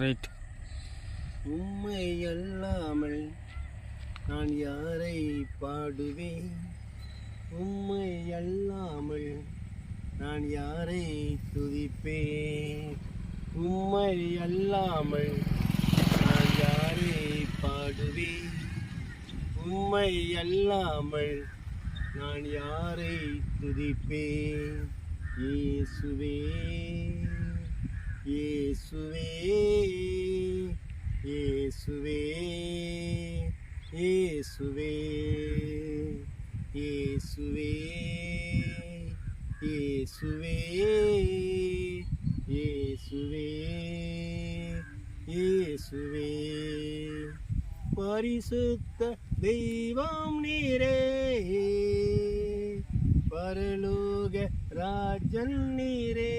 Right. உம்மை அல்லாமல் நான் யாரை பாடுவேன்? உம்மை அல்லாமல் நான் யாரை துதிப்பேன்? உம்மை அல்லாமல் நான் யாரை பாடுவேன்? உம்மை அல்லாமல் நான் யாரை துதிப்பேன்? இயேசுவே இயேசுவே இயேசுவே இயேசுவே இயேசுவே இயேசுவே இயேசுவே இயேசுவே பரிசுத்த தெய்வம் நீரே, பரலோக ராஜன் நீரே.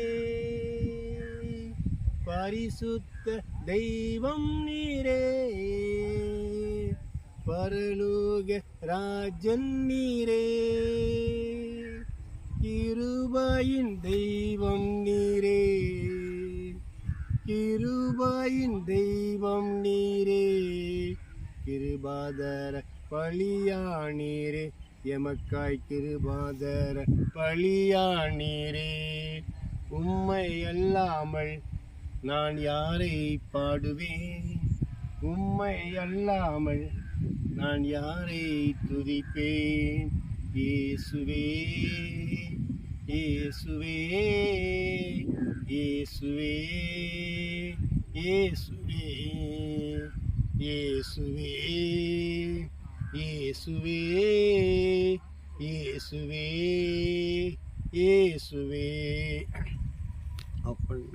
பரிசுத்த தெய்வம் நீரே, பரலோக ராஜன் நீரே. கிருபையின் தெய்வம் நீரே, கிருபையின் தெய்வம் நீரே. கிருபாதர பலியானீரே, எமக்காய் கிருபாதர பலியானீரே. உம்மை அல்லாமல் நான் யாரை பாடுவேன்? உம்மை அல்லாமல் நான் யாரை துதிப்பேன்? இயேசுவே இயேசுவே இயேசுவே இயேசுவே இயேசுவே இயேசுவே இயேசுவே இயேசுவே. அப்படி